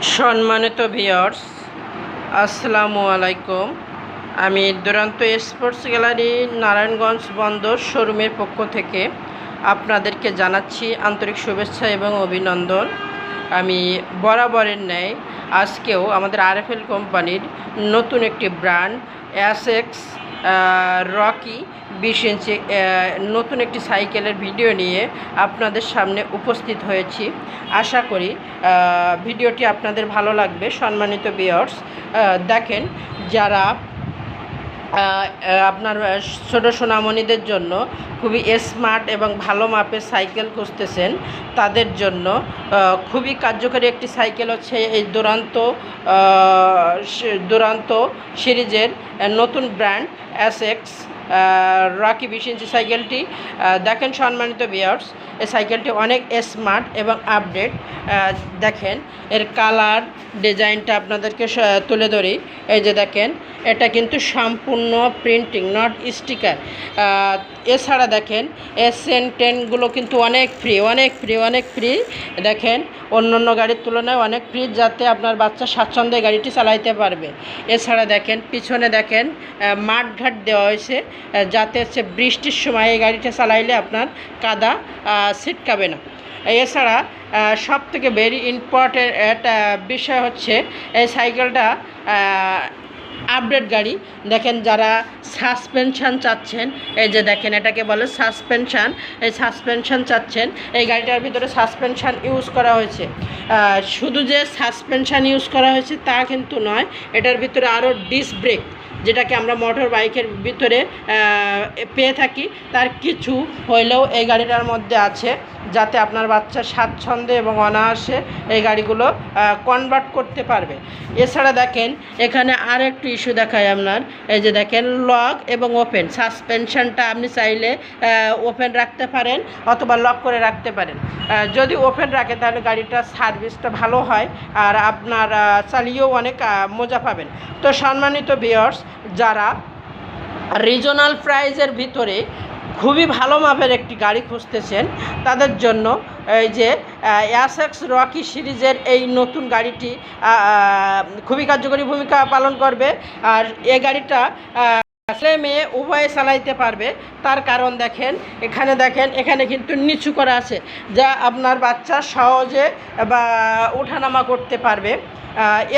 সম্মানিত ভিউয়ার্স, আসসালামু আলাইকুম। আমি দুরান্ত স্পোর্টস গ্যালারি নারায়ণগঞ্জ বন্দর শোরুমের পক্ষ থেকে আপনাদেরকে জানাচ্ছি আন্তরিক শুভেচ্ছা এবং অভিনন্দন। আমি বরাবরের ন্যায় আজকেও আমাদের আরএফএল কোম্পানির নতুন একটি ব্র্যান্ড এসএক্স রকি 20 ইঞ্চি নতুন একটি সাইকেলের ভিডিও নিয়ে আপনাদের সামনে উপস্থিত হয়েছি। আশা করি ভিডিওটি আপনাদের ভালো লাগবে। সম্মানিত ভিউয়ার্স, দেখেন, যারা আপনার ছোটো সোনামণিদের জন্য খুবই স্মার্ট এবং ভালো মাপের সাইকেল খুঁজতেছেন, তাদের জন্য খুবই কার্যকরী একটি সাইকেল হচ্ছে এই দুরান্ত সিরিজের নতুন ব্র্যান্ড এসএক্স রকি 20 ইঞ্চি সাইকেলটি। দেখেন সম্মানিত ভিউয়ার্স, এই সাইকেলটি অনেক স্মার্ট এবং আপডেট। দেখেন এর কালার ডিজাইনটা আপনাদেরকে তুলে ধরি। এই যে দেখেন, এটা কিন্তু সম্পূর্ণ প্রিন্টিং, নট স্টিকার। এছাড়া দেখেন SN10গুলো কিন্তু অনেক ফ্রি। দেখেন অন্য গাড়ির তুলনায় অনেক ফ্রি, যাতে আপনার বাচ্চা স্বাচ্ছন্দ্যে গাড়িটি চালাইতে পারবে। এছাড়া দেখেন পিছনে দেখেন মাঠঘাট দেওয়া হয়েছে, যাতে হচ্ছে বৃষ্টির সময় এই গাড়িটা চালাইলে আপনার কাদা ছিটকাবে না। এছাড়া সবথেকে ভেরি ইম্পর্টেন্ট একটা বিষয় হচ্ছে এই সাইকেলটা আপডেট গাড়ি। দেখেন যারা সাসপেনশান চাচ্ছেন, এই যে দেখেন এটাকে বলে সাসপেনশান, এই সাসপেনশান চাচ্ছেন, এই গাড়িটার ভিতরে সাসপেনশান ইউজ করা হয়েছে। শুধু যে সাসপেনশান ইউজ করা হয়েছে তা কিন্তু নয়, এটার ভিতরে আরও ডিস্ক ব্রেক, যেটাকে আমরা মোটর বাইকের ভিতরে পেয়ে থাকি, তার কিছু হইলেও এই গাড়িটার মধ্যে আছে, যাতে আপনার বাচ্চা স্বাচ্ছন্দ্যে এবং অনায়াসে এই গাড়িগুলো কনভার্ট করতে পারবে। এছাড়া দেখেন এখানে আর একটু ইস্যু দেখায় আপনার, এই যে দেখেন লক এবং ওপেন। সাসপেনশনটা আপনি চাইলে ওপেন রাখতে পারেন অথবা লক করে রাখতে পারেন। যদি ওপেন রাখেন তাহলে গাড়িটার সার্ভিসটা ভালো হয় আর আপনার চালিয়েও অনেক মজা পাবেন। তো সম্মানিত ভিউয়ার্স, যারা রিজনাল প্রাইজের ভিতরে খুবই ভালো মাপের একটি গাড়ি খুঁজতেছেন, তাদের জন্য এই যে এসএক্স রকি সিরিজের এই নতুন গাড়িটি খুবই কার্যকরী ভূমিকা পালন করবে। আর এই গাড়িটা ছেলে মেয়ে উভয়ে চালাইতে পারবে। তার কারণ দেখেন, এখানে কিন্তু নিচু করা আছে, যা আপনার বাচ্চা সহজে বা ওঠানামা করতে পারবে।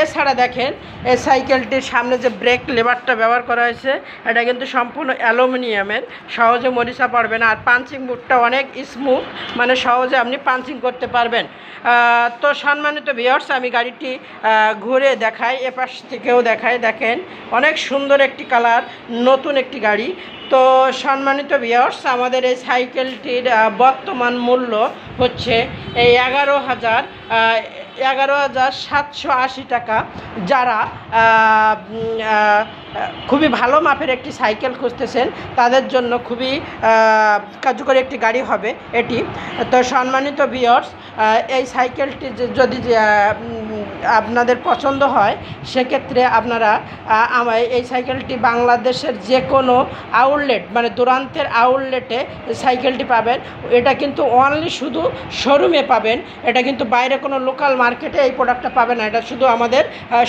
এছাড়া দেখেন এই সাইকেলটির সামনে যে ব্রেক লেভারটা ব্যবহার করা হয়েছে, এটা কিন্তু সম্পূর্ণ অ্যালুমিনিয়ামের, সহজে মরিচা পড়বে না। আর পাঞ্চিং মুডটা অনেক স্মুথ, মানে সহজে আপনি পাঞ্চিং করতে পারবেন। তো সম্মানিত ভিউয়ার্স, আমি গাড়িটি ঘুরে দেখাই, এপাশ থেকেও দেখাই। দেখেন অনেক সুন্দর একটি কালার, নতুন একটি গাড়ি। তো সম্মানিত ভিউয়ার্স, আমাদের এই সাইকেলটির বর্তমান মূল্য হচ্ছে এই 11,780 টাকা। যারা খুবই ভালো মাপের একটি সাইকেল খুঁজতেছেন, তাদের জন্য খুবই কার্যকরী একটি গাড়ি হবে এটি। তো সম্মানিত ভিউয়ার্স, এই সাইকেলটি যদি আপনাদের পছন্দ হয়, সেক্ষেত্রে আপনারা এই সাইকেলটি বাংলাদেশের যে কোনো আউটলেট, মানে দুরান্তের আউটলেটে সাইকেলটি পাবেন। এটা কিন্তু অনলি শুধু শোরুমে পাবেন, এটা কিন্তু বাইরে কোনো লোকাল মার্কেটে এই প্রোডাক্টটা পাবেন না। এটা শুধু আমাদের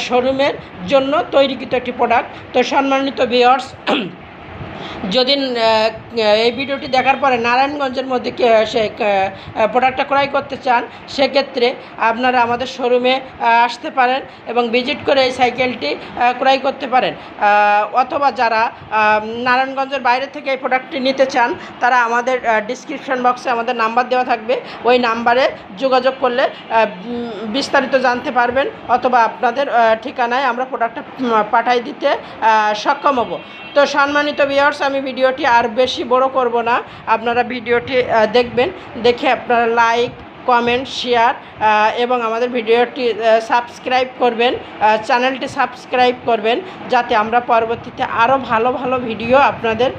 শোরুমের জন্য তৈরিকৃত একটি প্রোডাক্ট। তো সম্মানিত ভিউয়ার্স, যদি এই ভিডিওটি দেখার পরে নারায়ণগঞ্জের মধ্যে সে প্রোডাক্টটা ক্রয় করতে চান, সেক্ষেত্রে আপনারা আমাদের শোরুমে আসতে পারেন এবং ভিজিট করে এই সাইকেলটি ক্রয় করতে পারেন। অথবা যারা নারায়ণগঞ্জের বাইরে থেকে এই প্রোডাক্টটি নিতে চান, তারা আমাদের ডিসক্রিপশন বক্সে আমাদের নাম্বার দেওয়া থাকবে, ওই নাম্বারে যোগাযোগ করলে বিস্তারিত জানতে পারবেন, অথবা আপনাদের ঠিকানায় আমরা প্রোডাক্টটা পাঠাই দিতে সক্ষম হব। তো সম্মানিত ভিউয়ার্স, আমি ভিডিওটি আর বেশি বড় করব না, আপনারা ভিডিওটি দেখবেন, দেখে আপনারা লাইক, কমেন্ট, শেয়ার এবং আমাদের ভিডিওটি সাবস্ক্রাইব করবেন, চ্যানেলটি সাবস্ক্রাইব করবেন, যাতে আমরা পরবর্তীতে আরও ভালো ভালো ভিডিও আপনাদের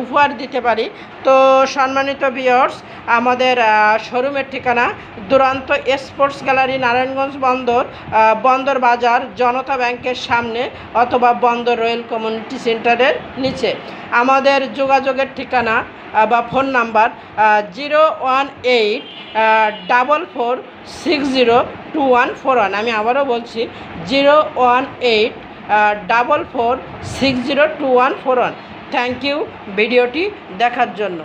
উপহার দিতে পারি। তো সম্মানিত ভিউয়ার্স, আমাদের শোরুমের ঠিকানা দুরান্ত স্পোর্টস গ্যালারি, নারায়ণগঞ্জ বন্দর বাজার, জনতা ব্যাংকের সামনে, অথবা বন্দর রয়্যাল কমিউনিটি সেন্টারের নিচে। আমাদের যোগাযোগের ঠিকানা বা ফোন নাম্বার 01844602141। আমি আবারও বলছি 01844602141। থ্যাংক ইউ ভিডিওটি দেখার জন্য।